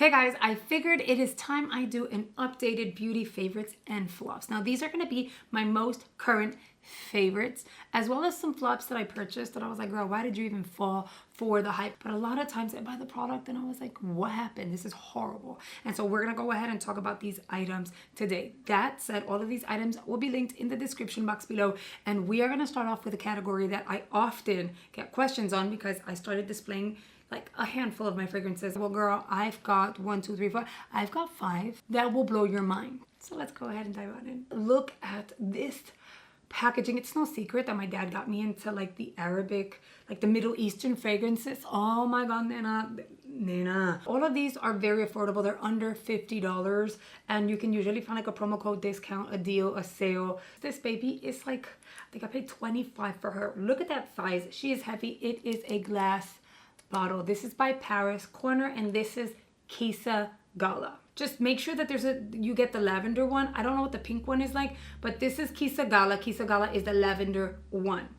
Hey guys, I figured it is time I do an updated beauty favorites and flops. Now these are going to be my most current favorites, as well as some flops that I purchased that I was like, girl, why did you even fall for the hype? But a lot of times I buy the product and I was like, what happened? This is horrible. And so we're going to go ahead and talk about these items today. That said, all of these items will be linked in the description box below. And we are going to start off with a category that I often get questions on because I started displaying like a handful of my fragrances. Well, girl, I've got 1, 2, 3, 4. I've got 5 that will blow your mind. So let's go ahead and dive on in. Look at this packaging. It's no secret that my dad got me into like the Arabic, like the Middle Eastern fragrances. Oh my God, Nena. All of these are very affordable. They're under $50 and you can usually find like a promo code discount, a deal, a sale. This baby is like, I think I paid $25 for her. Look at that size. She is heavy. It is a glass bottle. This is by Paris Corner and this is Kisa Gala. Just make sure that you get the lavender one. I don't know what the pink one is like, but this is Kisa Gala. Kisa Gala is the lavender one.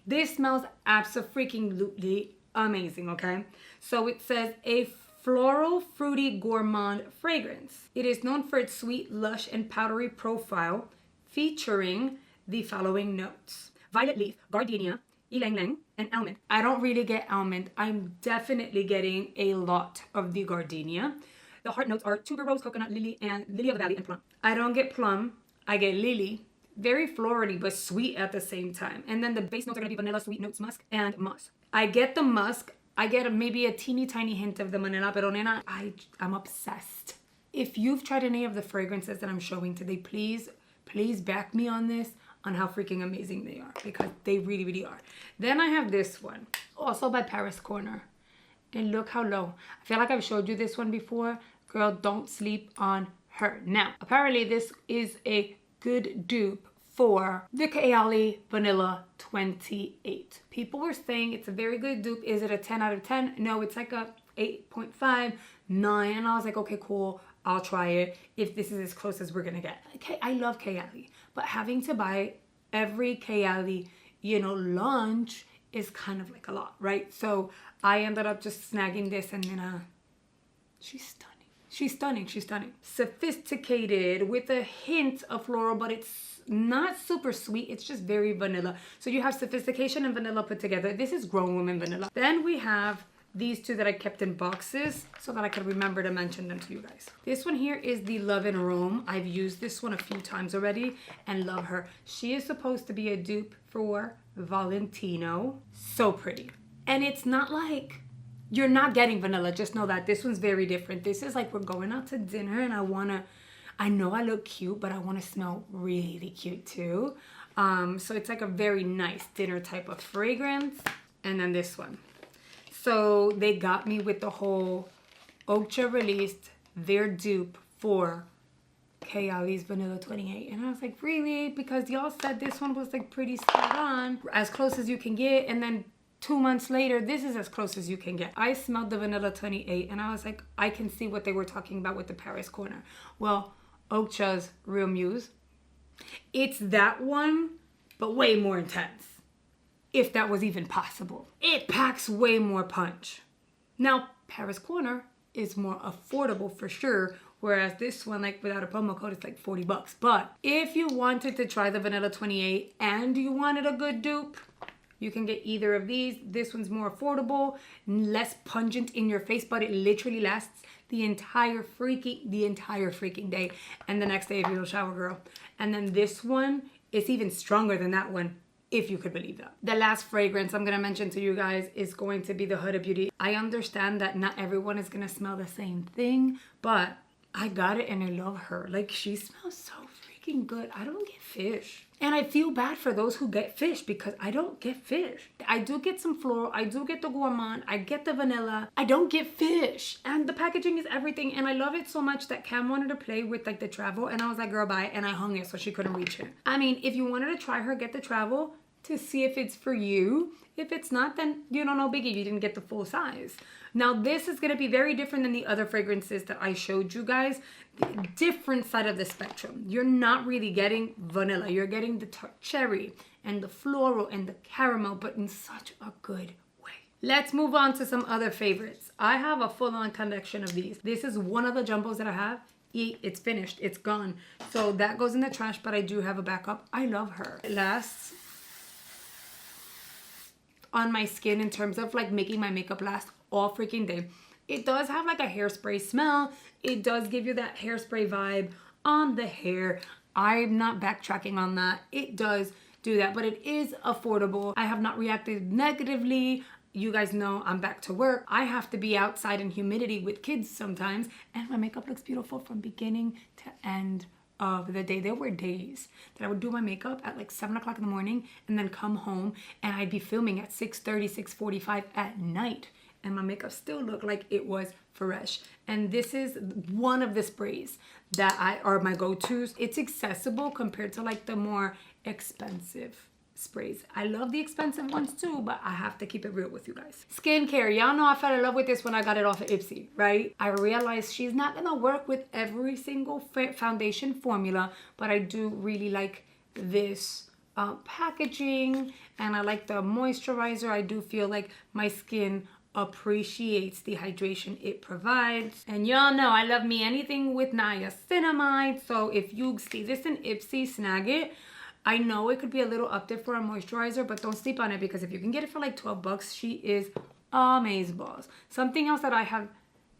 This smells abso-freaking-lutely amazing, okay? So it says a floral fruity gourmand fragrance. It is known for its sweet, lush, and powdery profile, featuring the following notes: violet leaf, gardenia, ylang ylang, and almond. I don't really get almond. I'm definitely getting a lot of the gardenia. The heart notes are tuberose, coconut, lily, and lily of the valley, and plum. I don't get plum. I get lily. Very florally, but sweet at the same time. And then the base notes are going to be vanilla, sweet notes, musk, and musk. I get the musk. I get maybe a teeny tiny hint of the vanilla, pero nena, I'm obsessed. If you've tried any of the fragrances that I'm showing today, please back me on this, on how freaking amazing they are, because they really, really are. Then I have this one, also by Paris Corner. And look how low. I feel like I've showed you this one before. Girl, don't sleep on her. Now, apparently this is a good dupe for the Ciele Vanilla 28. People were saying it's a very good dupe. Is it a 10 out of 10? No, it's like a 8.5, 9. And I was like, okay, cool. I'll try it if this is as close as we're gonna get. Okay, I love Ciele, but having to buy every Ciele, launch is kind of like a lot, right? So I ended up just snagging this, and then she's stunning. She's stunning. She's stunning. Sophisticated with a hint of floral, but it's not super sweet. It's just very vanilla. So you have sophistication and vanilla put together. This is grown woman vanilla. Then we have these two that I kept in boxes so that I could remember to mention them to you guys. This one here is the Love in Rome. I've used this one a few times already and love her. She is supposed to be a dupe for Valentino. So pretty. And it's not like you're not getting vanilla. Just know that this one's very different. This is like we're going out to dinner and I know I look cute, but I want to smell really cute too. So it's like a very nice dinner type of fragrance. And then this one. So they got me with the whole Oakcha released their dupe for Ciele's Vanilla 28. And I was like, really? Because y'all said this one was like pretty spot on, as close as you can get. And then 2 months later, this is as close as you can get. I smelled the Vanilla 28 and I was like, I can see what they were talking about with the Paris Corner. Well, Oakcha's Real Muse, it's that one, but way more intense. If that was even possible. It packs way more punch. Now, Paris Corner is more affordable for sure, whereas this one, like without a promo code, it's like $40. But if you wanted to try the Vanilla 28 and you wanted a good dupe, you can get either of these. This one's more affordable, less pungent in your face, but it literally lasts the entire freaking day. And the next day if you don't shower, girl. And then this one is even stronger than that one, if you could believe that. The last fragrance I'm gonna mention to you guys is going to be the Huda Beauty. I understand that not everyone is gonna smell the same thing, but I got it and I love her. Like, she smells so freaking good. I don't get fish. And I feel bad for those who get fish because I don't get fish. I do get some floral, I do get the gourmand, I get the vanilla. I don't get fish. And the packaging is everything. And I love it so much that Cam wanted to play with like the travel. And I was like, girl, bye. And I hung it so she couldn't reach it. I mean, if you wanted to try her, get the travel to see if it's for you. If it's not, then no biggie, you didn't get the full size. Now this is going to be very different than the other fragrances that I showed you guys. The different side of the spectrum. You're not really getting vanilla. You're getting the tart cherry and the floral and the caramel, but in such a good way. Let's move on to some other favorites. I have a full-on collection of these. This is one of the jumbos that I have. It's finished. It's gone. So that goes in the trash, but I do have a backup. I love her. It lasts on my skin in terms of like making my makeup last all freaking day. It does have like a hairspray smell. It does give you that hairspray vibe on the hair. I'm not backtracking on that. It does do that, but it is affordable. I have not reacted negatively. You guys know I'm back to work. I have to be outside in humidity with kids sometimes, and my makeup looks beautiful from beginning to end of the day. There were days that I would do my makeup at like 7 o'clock in the morning and then come home and I'd be filming at 6:30, 6:45 at night, and my makeup still looked like it was fresh. And this is one of the sprays that are my go-tos. It's accessible compared to like the more expensive sprays. I love the expensive ones too, but I have to keep it real with you guys. Skincare. Y'all know I fell in love with this when I got it off of IPSY, right? I realized she's not gonna work with every single foundation formula, but I do really like this packaging, and I like the moisturizer. I do feel like my skin appreciates the hydration it provides. And y'all know I love me anything with niacinamide. So if you see this in IPSY, snag it. I know it could be a little up there for a moisturizer, but don't sleep on it, because if you can get it for like 12 bucks, she is amazeballs. Something else that I have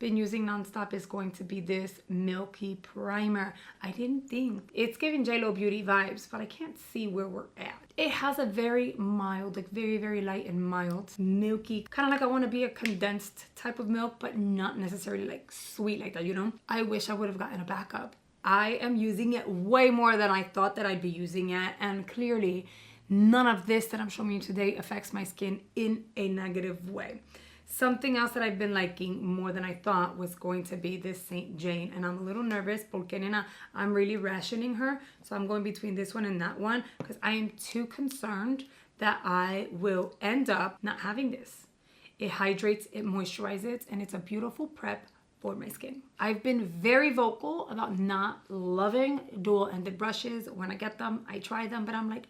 been using nonstop is going to be this milky primer. I didn't think it's giving JLo beauty vibes, but I can't see where we're at. It has a very mild, like very, very light and mild, milky, kind of like I want to be a condensed type of milk, but not necessarily like sweet like that, you know? I wish I would have gotten a backup. I am using it way more than I thought that I'd be using it, and clearly none of this that I'm showing you today affects my skin in a negative way. Something else that I've been liking more than I thought was going to be this St. Jane, and I'm a little nervous porque nena, I'm really rationing her, so I'm going between this one and that one because I am too concerned that I will end up not having this. It hydrates, it moisturizes, and it's a beautiful prep for my skin. I've been very vocal about not loving dual-ended brushes. When I get them, I try them, but I'm like,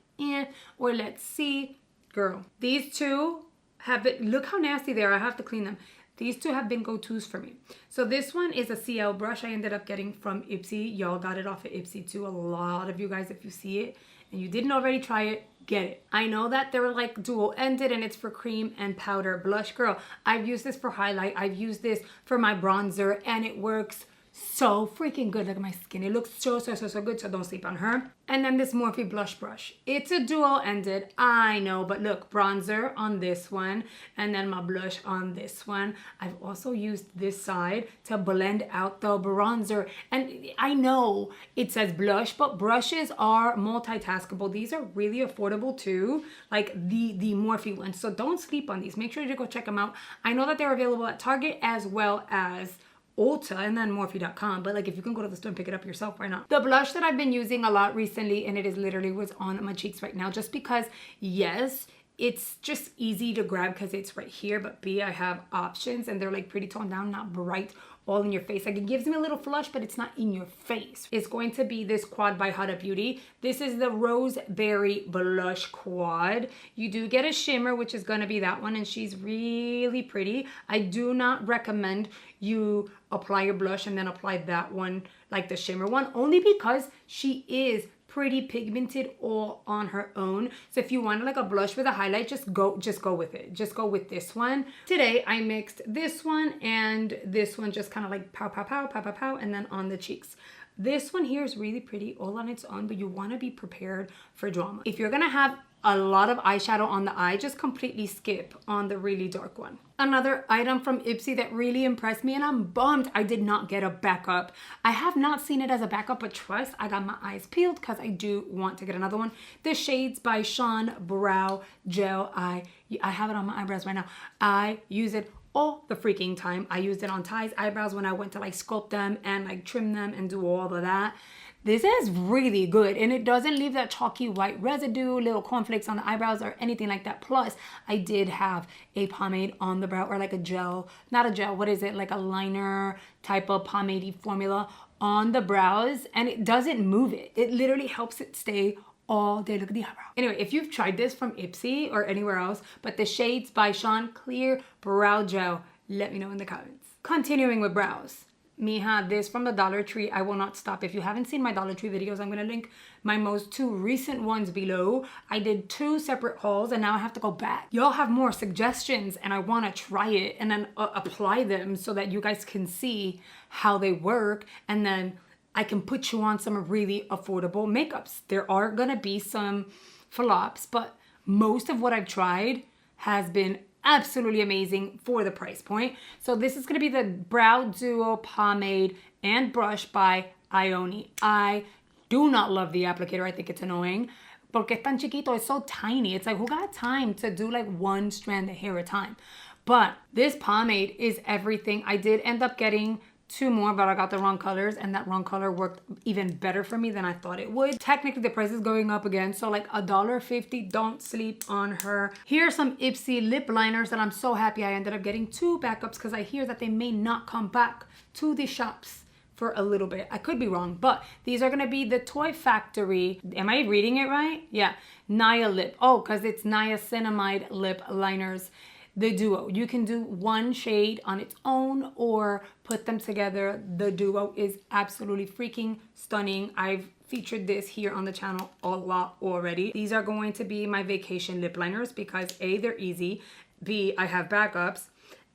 or let's see. Girl, these two have been, look how nasty they are. I have to clean them. These two have been go-tos for me. So this one is a Ciele brush I ended up getting from IPSY. Y'all got it off of IPSY too. A lot of you guys, if you see it and you didn't already try it, get it. I know that they're like dual-ended and it's for cream and powder blush. Girl, I've used this for highlight. I've used this for my bronzer, and it works so freaking good. Look at my skin. It looks so good, so don't sleep on her. And then this Morphe blush brush. It's a dual-ended, I know, but look, bronzer on this one, and then my blush on this one. I've also used this side to blend out the bronzer. And I know it says blush, but brushes are multitaskable. These are really affordable too, like the Morphe ones. So don't sleep on these. Make sure you go check them out. I know that they're available at Target as well as Ulta and then Morphe.com, but like if you can go to the store and pick it up yourself, why not? The blush that I've been using a lot recently, and it is literally what's on my cheeks right now, just because yes, it's just easy to grab because it's right here, but B, I have options and they're like pretty toned down, not bright all in your face. Like it gives me a little flush, but it's not in your face. It's going to be this quad by Huda Beauty. This is the Roseberry Blush Quad. You do get a shimmer, which is going to be that one, and she's really pretty. I do not recommend you apply your blush and then apply that one, like the shimmer one, only because she is pretty pigmented all on her own. So if you want like a blush with a highlight, just go with it. Just go with this one. Today I mixed this one and this one, just kind of like pow, pow, pow, pow, pow, pow, and then on the cheeks. This one here is really pretty all on its own, but you want to be prepared for drama. If you're gonna have a lot of eyeshadow on the eye, just completely skip on the really dark one. Another item from IPSY that really impressed me, and I'm bummed I did not get a backup. I have not seen it as a backup, but trust, I got my eyes peeled because I do want to get another one. The Shades by SHAN Brow Gel. I have it on my eyebrows right now. I use it all the freaking time. I used it on Ty's eyebrows when I went to like sculpt them and like trim them and do all of that. This is really good, and it doesn't leave that chalky white residue, little cornflakes on the eyebrows or anything like that. Plus, I did have a pomade on the brow, or like a gel, not a gel, what is it? Like a liner type of pomade formula on the brows, and it doesn't move it. It literally helps it stay all day. Look at the eyebrow. Anyway, if you've tried this from IPSY or anywhere else, but the shades by SHAN Clear Brow Gel, let me know in the comments. Continuing with brows. Mija, this from the Dollar Tree. I will not stop. If you haven't seen my Dollar Tree videos, I'm going to link my most 2 recent ones below. I did 2 separate hauls and now I have to go back. Y'all have more suggestions and I want to try it and then apply them so that you guys can see how they work, and then I can put you on some really affordable makeups. There are going to be some flops, but most of what I've tried has been absolutely amazing for the price point. So this is going to be the Brow Duo Pomade and Brush by Ioni. I do not love the applicator. I think it's annoying. Porque es tan chiquito, it's so tiny. It's like, who got time to do like 1 strand of hair at a time? But this pomade is everything. I did end up getting 2 more, but I got the wrong colors, and that wrong color worked even better for me than I thought it would. Technically, the price is going up again, so like $1.50. Don't sleep on her. Here are some IPSY lip liners that I'm so happy I ended up getting 2 backups, because I hear that they may not come back to the shops for a little bit. I could be wrong, but these are gonna be the Toy Factory. Am I reading it right? Yeah, Nialip. Oh, because it's Niacinamide lip liners. The duo. You can do 1 shade on its own or put them together. The duo is absolutely freaking stunning. I've featured this here on the channel a lot already. These are going to be my vacation lip liners because A, they're easy, B, I have backups,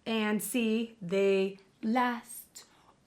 and C, they last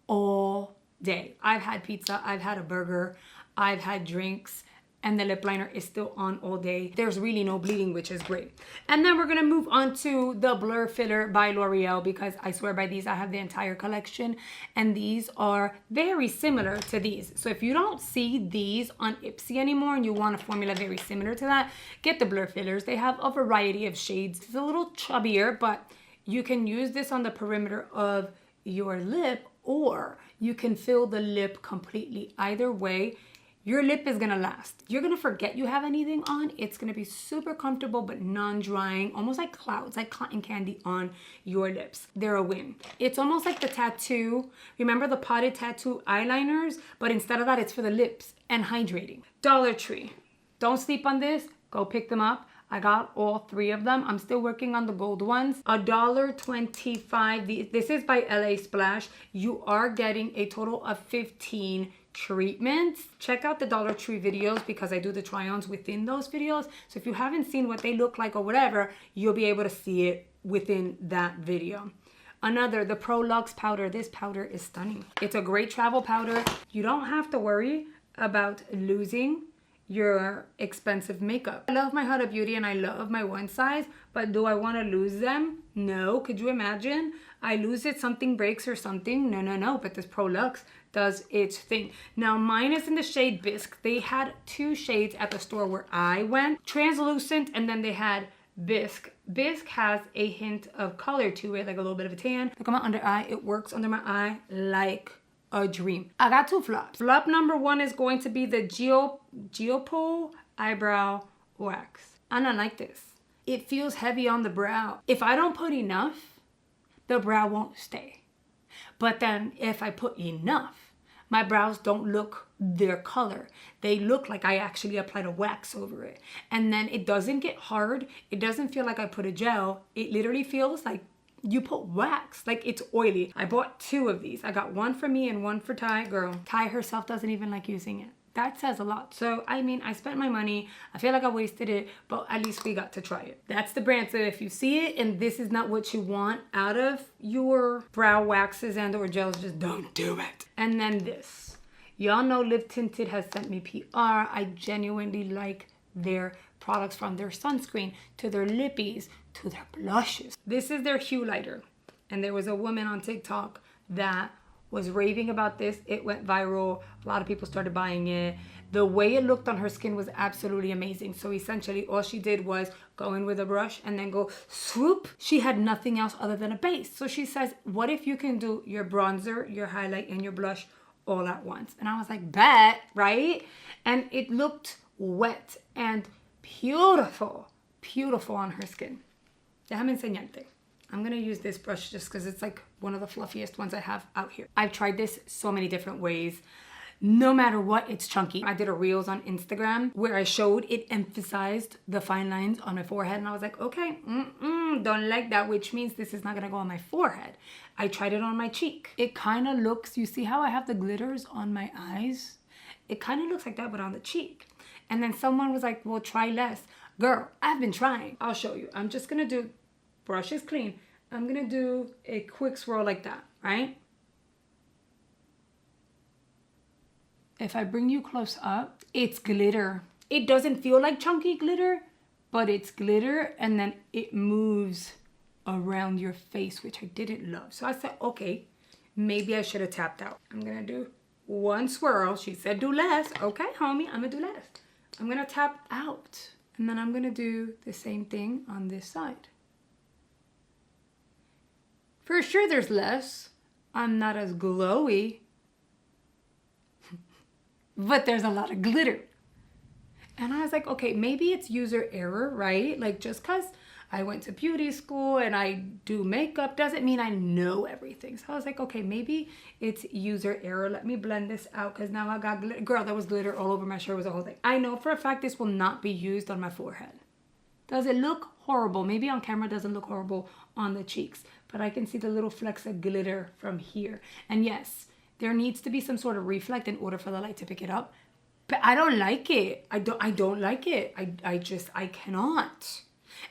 all day. I've had pizza, I've had a burger, I've had drinks, and the lip liner is still on all day. There's really no bleeding, which is great. And then we're gonna move on to the Blurfiller by Loreal, because I swear by these, I have the entire collection, and these are very similar to these. So if you don't see these on IPSY anymore and you want a formula very similar to that, get the Blurfillers. They have a variety of shades. It's a little chubbier, but you can use this on the perimeter of your lip, or you can fill the lip completely. Either way, your lip is gonna last. You're gonna forget you have anything on. It's gonna be super comfortable but non-drying, almost like clouds, like cotton candy on your lips. They're a win. It's almost like the tattoo. Remember the potted tattoo eyeliners? But instead of that, it's for the lips and hydrating. Dollar Tree. Don't sleep on this. Go pick them up. I got all 3 of them. I'm still working on the gold ones. $1.25. This is by LA Splash. You are getting a total of 15 treatments. Check out the Dollar Tree videos because I do the try-ons within those videos. So if you haven't seen what they look like or whatever, you'll be able to see it within that video. Another, the Pro Luxe powder. This powder is stunning. It's a great travel powder. You don't have to worry about losing your expensive makeup. I love my Huda Beauty and I love my one size, but do I want to lose them? No. Could you imagine? I lose it, something breaks or something. No. But this Pro Luxe does its thing. Now mine is in the shade Bisque. They had 2 shades at the store where I went. Translucent, and then they had Bisque. Bisque has a hint of color to it, like a little bit of a tan. Look at my under eye. It works under my eye like a dream. I got 2 flops. Flop number 1 is going to be the Geopo Eyebrow Wax. I don't like this. It feels heavy on the brow. If I don't put enough, the brow won't stay. But then if I put enough, my brows don't look their color. They look like I actually applied a wax over it. And then it doesn't get hard. It doesn't feel like I put a gel. It literally feels like you put wax, like it's oily. I bought 2 of these. I got 1 for me and 1 for Ty. Girl, Ty herself doesn't even like using it. That says a lot. So, I mean, I spent my money. I feel like I wasted it, but at least we got to try it. That's the brand. So if you see it and this is not what you want out of your brow waxes and or gels, just don't do it. And then this. Y'all know Lip Tinted has sent me PR. I genuinely like their products, from their sunscreen to their lippies to their blushes. This is their hue lighter. And there was a woman on TikTok that was raving about this. It went viral. A lot of people started buying it. The way it looked on her skin was absolutely amazing. So essentially all she did was go in with a brush and then go swoop. She had nothing else other than a base. So she says, what if you can do your bronzer, your highlight, and your blush all at once? And I was like, bet, right? And it looked wet and beautiful, beautiful on her skin. Déjame enseñarte. I'm gonna use this brush just because it's like one of the fluffiest ones I have out here. I've tried this so many different ways. no matter what, it's chunky. I did a reels on Instagram where I showed it emphasized the fine lines on my forehead, and I was like, okay, don't like that, which means this is not gonna go on my forehead. I tried it on my cheek. It kind of looks, you see how I have the glitters on my eyes? It kind of looks like that, but on the cheek. And then someone was like, well, try less. Girl, I've been trying. I'll show you. I'm just gonna do, brush is clean. I'm gonna do a quick swirl like that, right? If I bring you close up, it's glitter. It doesn't feel like chunky glitter, but it's glitter, and then it moves around your face, which I didn't love. So I said, okay, maybe I should have tapped out. I'm gonna do one swirl. She said do less. Okay, homie, I'm gonna do less. I'm gonna tap out, and then I'm gonna do the same thing on this side. For sure there's less. I'm not as glowy, but there's a lot of glitter. And I was like, okay, maybe it's user error, right? Like, just because I went to beauty school and I do makeup doesn't mean I know everything. So I was like, okay, maybe it's user error. Let me blend this out, because now I got glitter. Girl, there was glitter all over my shirt. It was a whole thing. I know for a fact this will not be used on my forehead. Does it look horrible? Maybe on camera it doesn't look horrible on the cheeks, but I can see the little flecks of glitter from here. And yes, there needs to be some sort of reflect in order for the light to pick it up. But I don't like it. I don't like it. I cannot.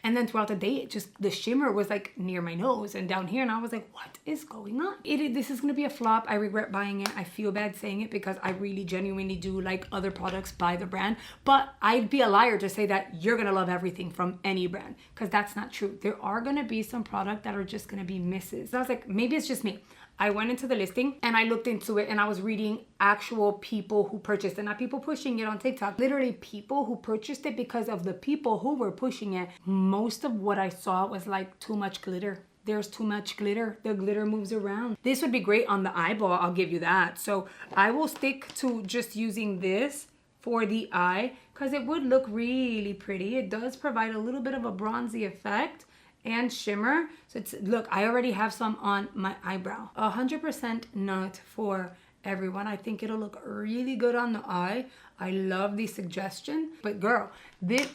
And then throughout the day, it just, the shimmer was like near my nose and down here. And I was like, what is going on? This is going to be a flop. I regret buying it. I feel bad saying it because I really genuinely do like other products by the brand. But I'd be a liar to say that you're going to love everything from any brand, because that's not true. There are going to be some product that are just going to be misses. So I was like, maybe it's just me. I went into the listing and I looked into it, and I was reading actual people who purchased it, not people pushing it on TikTok. Literally people who purchased it because of the people who were pushing it. Most of what I saw was like too much glitter. There's too much glitter. The glitter moves around. This would be great on the eyeball, I'll give you that. So I will stick to just using this for the eye because it would look really pretty. It does provide a little bit of a bronzy effect and shimmer. So it's, look, I already have some on my eyebrow. 100% not for everyone. I think it'll look really good on the eye. I love the suggestion, but girl,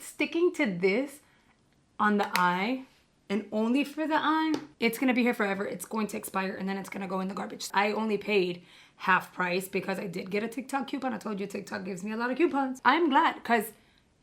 sticking to this on the eye and only for the eye, it's gonna be here forever. It's going to expire and then it's gonna go in the garbage. I only paid half price because I did get a TikTok coupon. I told you TikTok gives me a lot of coupons. I'm glad, because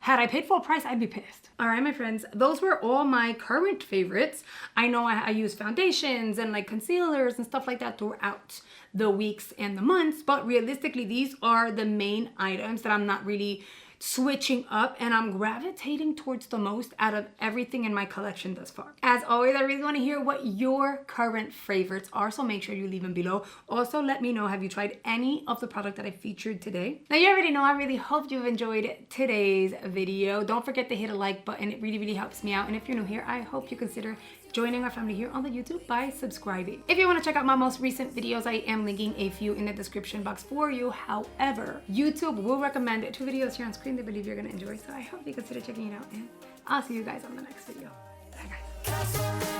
had I paid full price, I'd be pissed. All right, my friends, those were all my current favorites. I know I use foundations and like concealers and stuff like that throughout the weeks and the months, but realistically, these are the main items that I'm not really switching up and I'm gravitating towards the most out of everything in my collection thus far. As always, I really want to hear what your current favorites are, so make sure you leave them below. Also, let me know, have you tried any of the product that I featured today? Now, you already know, I really hope you've enjoyed today's video. Don't forget to hit a like button. It really, really helps me out. And if you're new here, I hope you consider joining our family here on the YouTube by subscribing. If you want to check out my most recent videos, I am linking a few in the description box for you. However, YouTube will recommend 2 videos here on screen they believe you're going to enjoy, so I hope you consider checking it out, and I'll see you guys on the next video. Bye guys.